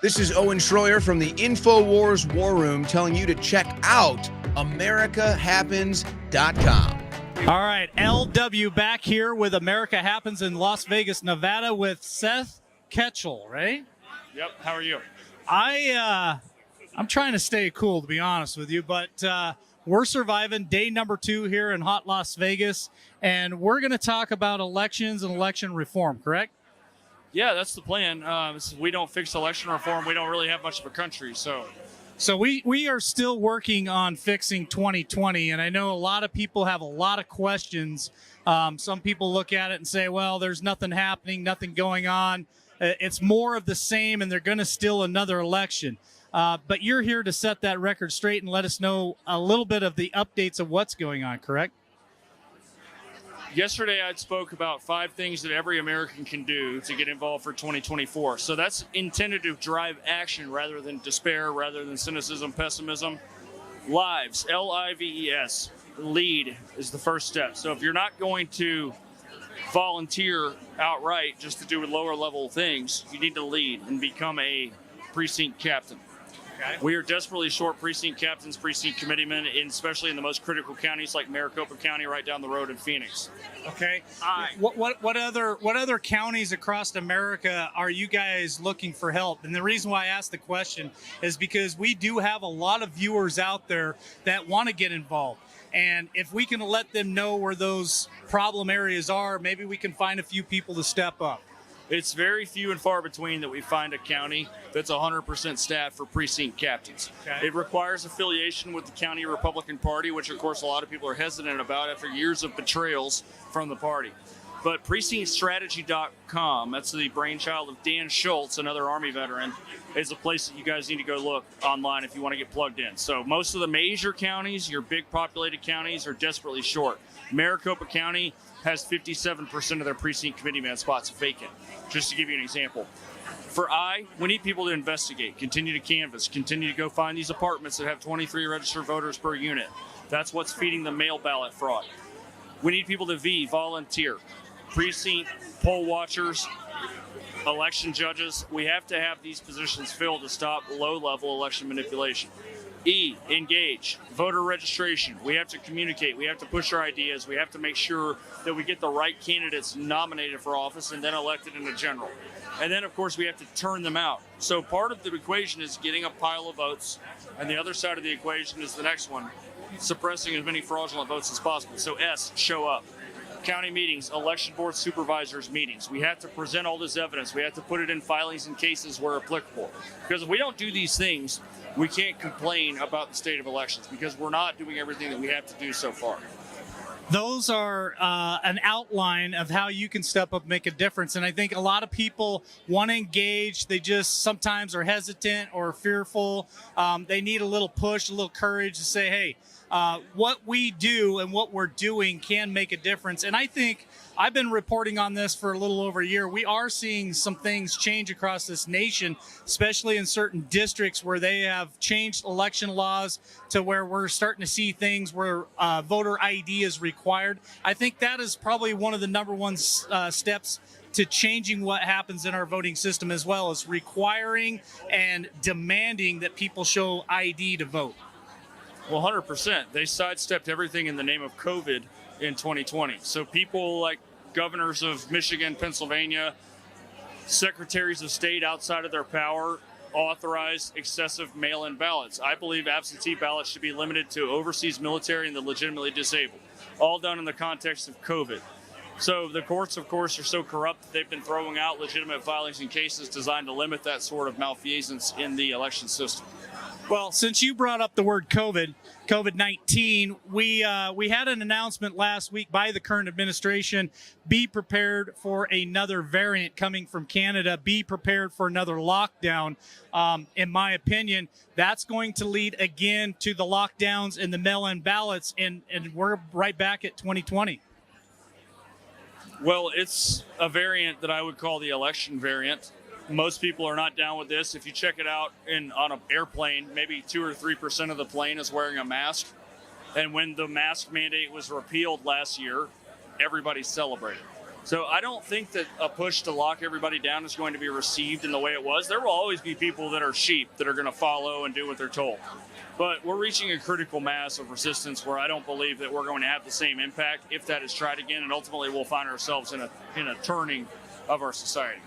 This is Owen Schroyer from the InfoWars War Room telling you to check out AmericaHappens.com. All right, LW back here with America Happens in Las Vegas, Nevada with Seth Keshel, right? Yep, how are you? I'm trying to stay cool, to be honest with you, but we're surviving day number 2 here in hot Las Vegas, and we're going to talk about elections and election reform, correct? Yeah, that's the plan. We don't fix election reform. We don't really have much of a country, so we are still working on fixing 2020, and I know a lot of people have a lot of questions. Some people look at it and say, well, there's nothing happening, nothing going on. It's more of the same, and they're going to steal another election. But you're here to set that record straight and let us know a little bit of the updates of what's going on, correct? yesterday I spoke about 5 things that every American can do to get involved for 2024. So that's intended to drive action rather than despair, rather than cynicism, pessimism. Lives, L-I-V-E-S, lead is the first step. So if you're not going to volunteer outright just to do lower level things, you need to lead and become a precinct captain. Okay. We are desperately short precinct captains, precinct committeemen, especially in the most critical counties like Maricopa County right down the road in Phoenix. Okay. What other counties across America are you guys looking for help? And the reason why I asked the question is because we do have a lot of viewers out there that want to get involved. And if we can let them know where those problem areas are, maybe we can find a few people to step up. It's very few and far between that we find a county that's 100% staffed for precinct captains. Okay. It requires affiliation with the county Republican Party, which of course a lot of people are hesitant about after years of betrayals from the party. But precinctstrategy.com, that's the brainchild of Dan Schultz, another Army veteran, is a place that you guys need to go look online if you want to get plugged in. So most of the major counties, your big populated counties, are desperately short. Maricopa County has 57% of their precinct committeeman spots vacant, just to give you an example. We need people to investigate, continue to canvass, continue to go find these apartments that have 23 registered voters per unit. That's what's feeding the mail ballot fraud. We need people to volunteer. Precinct poll watchers, election judges. We have to have these positions filled to stop low-level election manipulation. Engage. Voter registration. We have to communicate. We have to push our ideas. We have to make sure that we get the right candidates nominated for office and then elected in the general. And then, of course, we have to turn them out. So part of the equation is getting a pile of votes, and the other side of the equation is the next one, suppressing as many fraudulent votes as possible. So show up. County meetings, election board supervisors meetings. We have to present all this evidence. We have to put it in filings and cases where applicable. Because if we don't do these things, we can't complain about the state of elections because we're not doing everything that we have to do so far. Those are an outline of how you can step up and make a difference. And I think a lot of people want to engage. They just sometimes are hesitant or fearful. They need a little push, a little courage to say, hey, what we do and what we're doing can make a difference. And I think I've been reporting on this for a little over a year. We are seeing some things change across this nation, especially in certain districts where they have changed election laws to where we're starting to see things where voter ID is required. I think that is probably one of the number one steps to changing what happens in our voting system, as well as requiring and demanding that people show ID to vote. Well, 100%. They sidestepped everything in the name of COVID in 2020. So people like governors of Michigan, Pennsylvania, secretaries of state outside of their power authorized excessive mail-in ballots. I believe absentee ballots should be limited to overseas military and the legitimately disabled, all done in the context of COVID. So the courts, of course, are so corrupt that they've been throwing out legitimate filings and cases designed to limit that sort of malfeasance in the election system. Well, since you brought up the word COVID-19, we had an announcement last week by the current administration. Be prepared for another variant coming from Canada. Be prepared for another lockdown. In my opinion, that's going to lead again to the lockdowns and the mail-in ballots, and we're right back at 2020. Well, it's a variant that I would call the election variant. Most people are not down with this. If you check it out on an airplane, maybe 2 or 3% of the plane is wearing a mask. And when the mask mandate was repealed last year, everybody celebrated. So I don't think that a push to lock everybody down is going to be received in the way it was. There will always be people that are sheep that are going to follow and do what they're told. But we're reaching a critical mass of resistance where I don't believe that we're going to have the same impact if that is tried again, and ultimately we'll find ourselves in a turning of our society.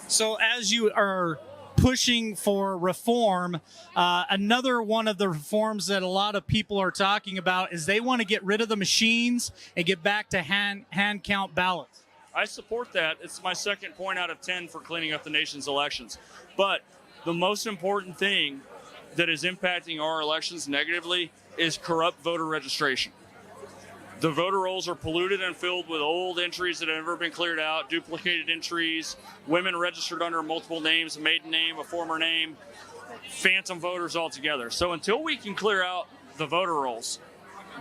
So as you are pushing for reform, another one of the reforms that a lot of people are talking about is they want to get rid of the machines and get back to hand count ballots. I support that. It's my second point out of 10 for cleaning up the nation's elections. But the most important thing that is impacting our elections negatively is corrupt voter registration. The voter rolls are polluted and filled with old entries that have never been cleared out, duplicated entries, women registered under multiple names, a maiden name, a former name, phantom voters altogether. So until we can clear out the voter rolls,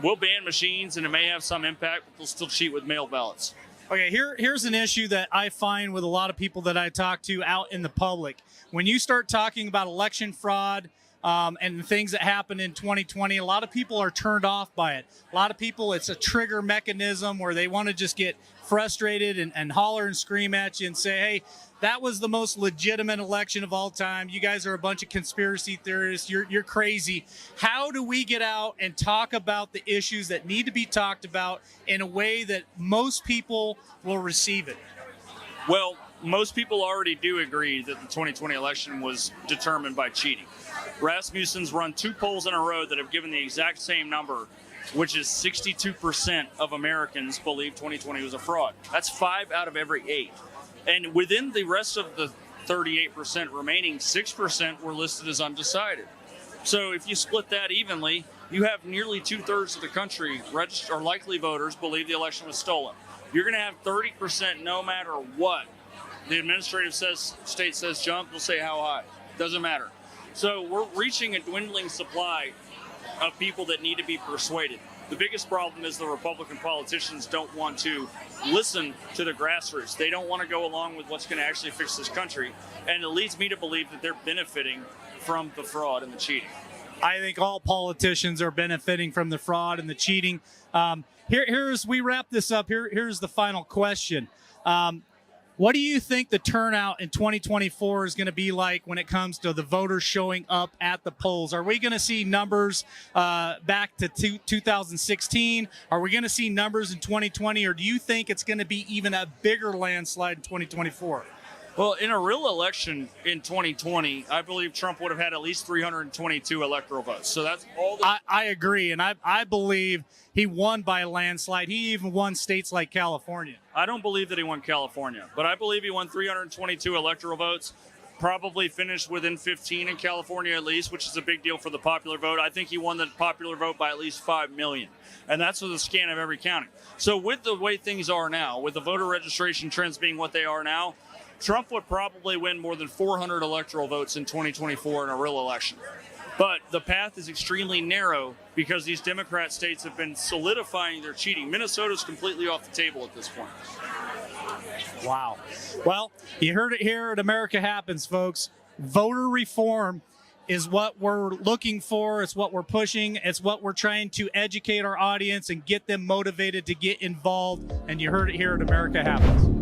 we'll ban machines and it may have some impact, but they'll still cheat with mail ballots. Okay, here's an issue that I find with a lot of people that I talk to out in the public. When you start talking about election fraud and the things that happened in 2020, a lot of people are turned off by it. A lot of people, it's a trigger mechanism where they want to just get frustrated and holler and scream at you and say, hey, that was the most legitimate election of all time. You guys are a bunch of conspiracy theorists. You're crazy. How do we get out and talk about the issues that need to be talked about in a way that most people will receive it? Well, most people already do agree that the 2020 election was determined by cheating. Rasmussen's run 2 polls in a row that have given the exact same number, which is 62% of Americans believe 2020 was a fraud. That's 5 out of every 8. And within the rest of the 38% remaining, 6% were listed as undecided. So if you split that evenly, you have nearly 2/3 of the country registered or likely voters believe the election was stolen. You're going to have 30% no matter what. The administrative state says jump, they'll say how high. Doesn't matter. So we're reaching a dwindling supply of people that need to be persuaded. The biggest problem is the Republican politicians don't want to listen to the grassroots. They don't want to go along with what's going to actually fix this country. And it leads me to believe that they're benefiting from the fraud and the cheating. I think all politicians are benefiting from the fraud and the cheating. Here's we wrap this up. Here's the final question. What do you think the turnout in 2024 is going to be like when it comes to the voters showing up at the polls? Are we going to see numbers back to 2016? Are we going to see numbers in 2020? Or do you think it's going to be even a bigger landslide in 2024? Well, in a real election in 2020, I believe Trump would have had at least 322 electoral votes. So that's all. I agree, and I believe he won by a landslide. He even won states like California. I don't believe that he won California, but I believe he won 322 electoral votes, probably finished within 15 in California at least, which is a big deal for the popular vote. I think he won the popular vote by at least 5 million, and that's with a scan of every county. So with the way things are now, with the voter registration trends being what they are now, Trump would probably win more than 400 electoral votes in 2024 in a real election. But the path is extremely narrow because these Democrat states have been solidifying their cheating. Minnesota's completely off the table at this point. Wow. Well, you heard it here at America Happens, folks. Voter reform is what we're looking for. It's what we're pushing. It's what we're trying to educate our audience and get them motivated to get involved. And you heard it here at America Happens.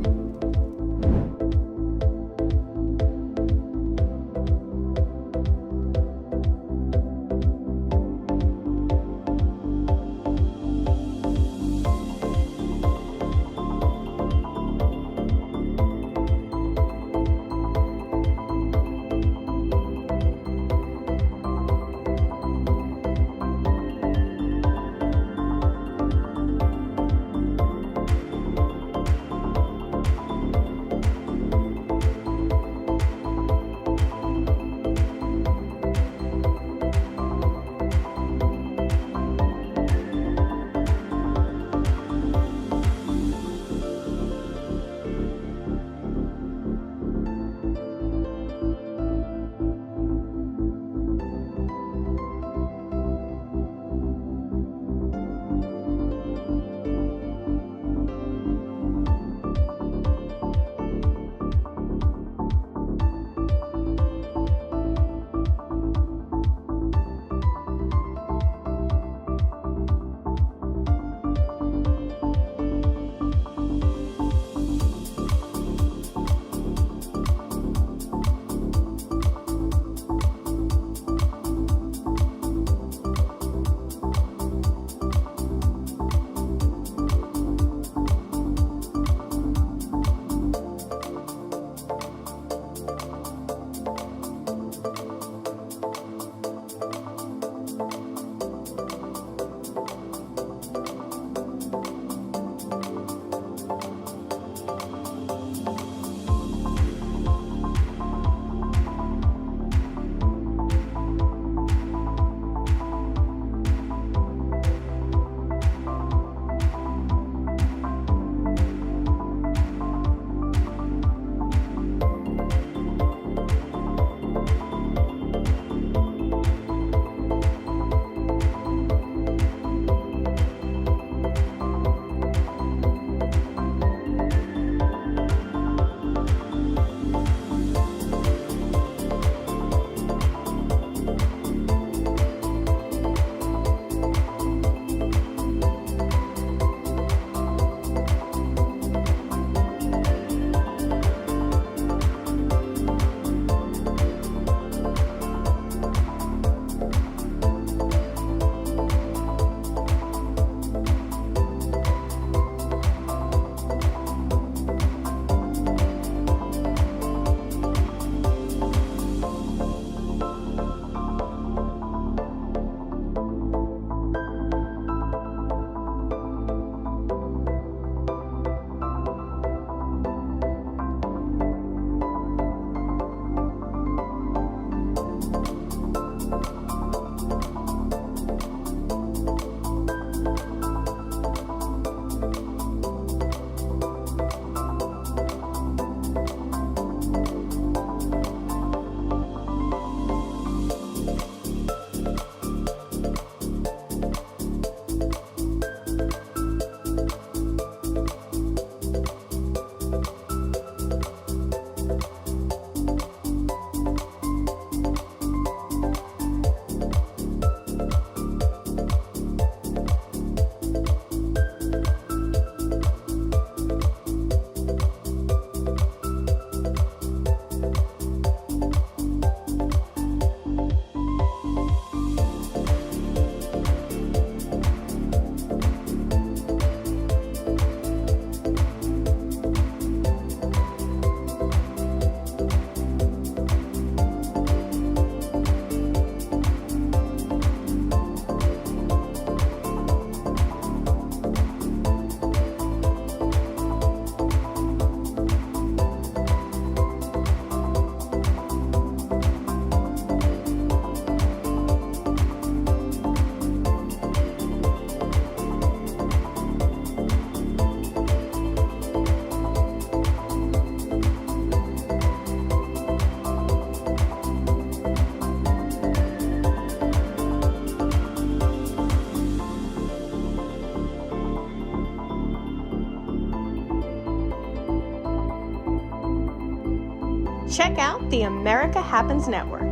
the America Happens Network,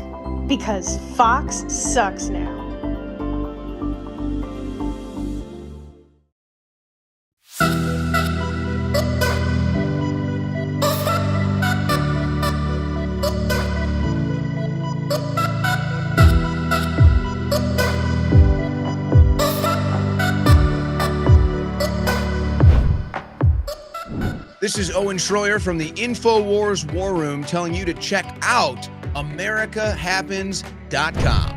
because Fox sucks now. This is Owen Schroyer from the InfoWars War Room telling you to check out AmericaHappens.com.